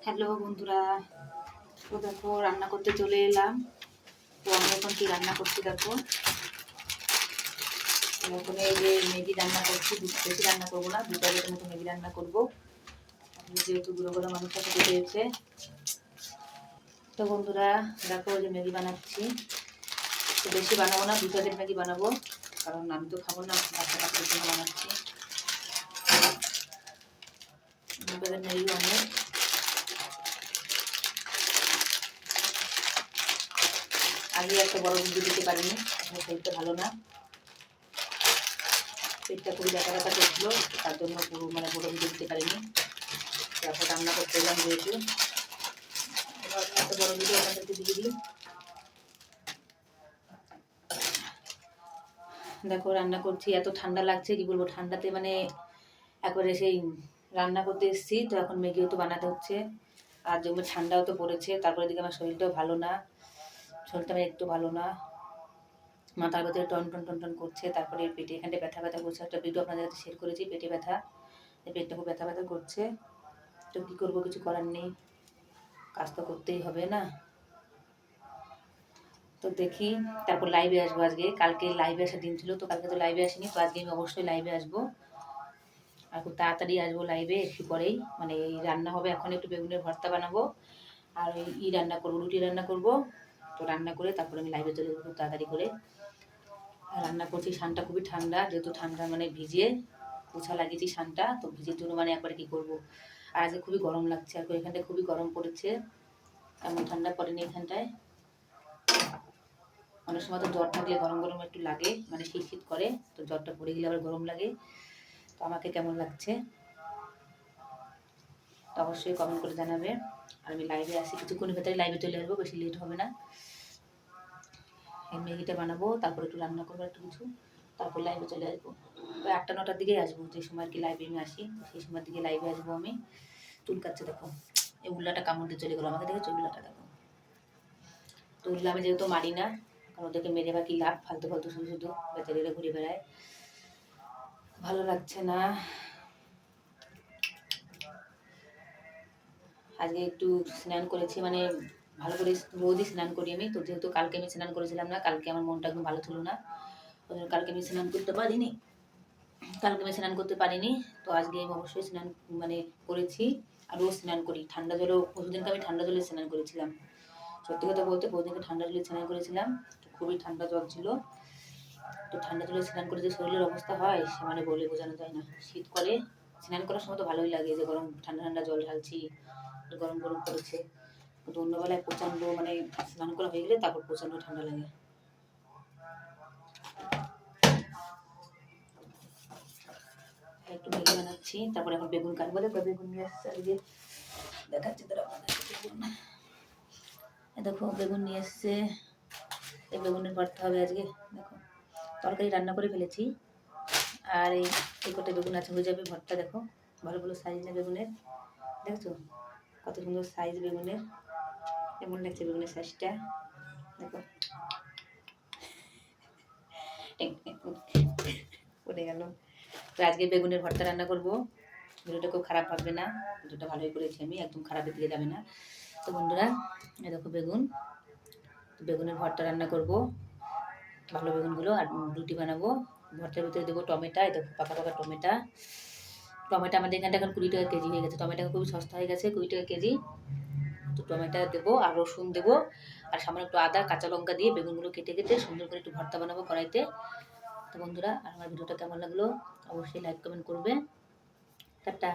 Hello বন্ধুরা, তো দেখো রান্না করতে চলে এলাম। তো আমি এখন কি রান্না করছি দেখো। এখন এই যে ম্যাগি রান্না করছি, বেশি রান্না করবো না, 2 প্যাকেটের মতো ম্যাগি রান্না করবো। যেহেতু গুঁড়ো গুঁড়ো মানুষ সাথে পেয়েছে। তো বন্ধুরা দেখো যে ম্যাগি বানাচ্ছি, তো বেশি বানাবো না, 2 প্যাকেট ম্যাগি বানাবো, কারণ আমি তো খাবো না, বাচ্চা কাচ্চাদের জন্য বানাচ্ছি। 2 প্যাকেট ম্যাগি অনেক। আগে একটা বড় ভিডিও দিতে পারিনি, শরীরটা ভালো না, পেটটা খুবই ব্যথা ব্যথা করছিল, তার জন্য পুরো বড় ভিডিও দিতে পারিনি। তারপর রান্না করতে এলাম যেহেতু, একটা বড় ভিডিও আপনাদেরকে দিয়ে দিই। দেখো রান্না করছি, এত ঠান্ডা লাগছে কি বলবো, ঠান্ডাতে একবারে সেই রান্না করতে এসেছি, তো এখন ম্যাগিও তো বানাতে হচ্ছে, আর যেমন ঠান্ডাও তো পড়েছে, তারপরে দিকে আমার শরীরটাও ভালো না, শরীরটা আমার একটু ভালো না, মাথার ভেতরে টন টন টন টন করছে, তারপরে পেটে এখানটা ব্যথা ব্যথা করছে। একটা ভিডিও আপনাদের কাছে শেয়ার করেছি, পেটে ব্যথা, পেটটা খুব ব্যথা ব্যথা করছে। তো কী করবো, কিছু করার নেই, কাজ তো করতেই হবে না। তো দেখি তারপর লাইভে আসবো আজকে, কালকে লাইভে আসার দিন ছিল, তো কালকে তো লাইভে আসিনি, তো আজকে আমি অবশ্যই লাইভে আসবো, আর খুব তাড়াতাড়ি আসবো লাইভে, একটু পরেই এই রান্না হবে, এখন একটু বেগুনের ভর্তা বানাবো, আর ওই রান্না করবো, রুটি রান্না করবো। তো রান্না করে তারপরে আমি লাইভে চলে যাবো খুব তাড়াতাড়ি করে। রান্না করছি, সানটা খুবই ঠান্ডা, যেহেতু ঠান্ডা ভিজিয়ে পোছা লাগিয়েছি সানটা, তো ভিজের জন্য একবারে কি করবো। আর আজকে খুবই গরম লাগছে, আর এখানটায় খুবই গরম পড়েছে, এমন ঠান্ডা পড়েনি এখানটায়। অনেক সময় তো জ্বর থাকলে গরম গরম একটু লাগে, শীত শীত করে, তো জ্বরটা পড়ে গেলে আবার গরম লাগে। তো আমাকে কেমন লাগছে তো অবশ্যই কমেন্ট করে জানাবে। আর আমি লাইভে আসি, কিছুক্ষণের ভেতরে লাইভে চলে আসবো, বেশি লেট হবে না। এই ম্যাগিটা বানাবো, তারপর একটু রান্না করবো একটু কিছু, তারপর লাইভে চলে আসবো। ওই 8টা-9টার দিকেই আসবো, যে সময় আর কি লাইভে আমি আসি, সেই সময়ের দিকে লাইভে আসবো আমি। চুল কাটছে দেখো, এই উল্লাটা কামড় দিয়ে চলে গেলো আমাকে, দেখেছো উল্লাটা দেখো। তো উল্লা আমি যেহেতু মারি না, কারণ ওদেরকে মেরে বা কি লাভ, ফালতু ফালতু শুধু শুধু বেচারিরা ঘুরে বেড়ায়, ভালো লাগছে না। আজকে একটু স্নান করেছি, ভালো করে রোজই স্নান করি আমি, তো যেহেতু কালকে আমি স্নান করেছিলাম না, কালকে আমার মনটা একদম ভালো ছিল না, ওই জন্য কালকে আমি স্নান করতে পারিনি, তো আজকে আমি অবশ্যই স্নান করেছি। আর রোজ স্নান করি ঠান্ডা জলেও, প্রতিদিনকে আমি ঠান্ডা জলে স্নান করেছিলাম, সত্যি কথা বলতে প্রতিদিনকে ঠান্ডা জলে স্নান করেছিলাম, তো খুবই ঠান্ডা জল ছিল। তো ঠান্ডা জলে স্নান করে যে শরীরের অবস্থা হয় সে বলে বোঝানো যায় না। শীত করে স্নান করার সময় তো ভালোই লাগে, যে গরম ঠান্ডা ঠান্ডা জল ঢালছি, গরম গরম করেছে, কিন্তু অন্যবেলায় প্রচণ্ড স্নান করা হয়ে গেলে তারপর প্রচণ্ড ঠান্ডা লাগে। একটু ম্যাগি বানাচ্ছি, তারপরে এখন বেগুন কাটবো। দেখো বেগুন নিয়ে এসছে, আজকে দেখাচ্ছি তারা বেগুন, দেখো বেগুন নিয়ে এসছে, এই বেগুনের ভর্তা হবে আজকে। দেখো তরকারি রান্না করে ফেলেছি, আর এই কটা বেগুন আছে, হয়ে যাবে ভর্তা। দেখো ভালো ভালো সাইজ না বেগুনের, দেখছো কত সুন্দর সাইজ বেগুনের, কেমন লাগছে বেগুনের সাইজটা দেখো, পড়ে গেল। তো আজকে বেগুনের ভর্তা রান্না করবো, ভিডিওটা খুব খারাপ ভাববে না, ভিডিওটা ভালোই করেছি আমি, একদম খারাপের দিকে যাবে না। তো বন্ধুরা এই দেখো বেগুন, বেগুনের ভর্তা রান্না করব, ভালো বেগুনগুলো, আর রুটি বানাবো। ভর্তার ভিতরে দেবো টমেটো, এই দেখো পাকা পাকা টমেটো, আমাদের এখানটা এখন 20 টাকা কেজি হয়ে গেছে, টমেটো খুবই সস্তা হয়ে গেছে, 20 টাকা কেজি। তো টমেটো দেবো, আর রসুন দেবো, আর সামান্য একটু আদা কাঁচা লঙ্কা দিয়ে বেগুনগুলো কেটে কেটে সুন্দর করে একটু ভর্তা বানাবো কড়াইতে। তো বন্ধুরা আর আমার ভিডিওটা কেমন লাগলো অবশ্যই লাইক কমেন্ট করবে। টাটা।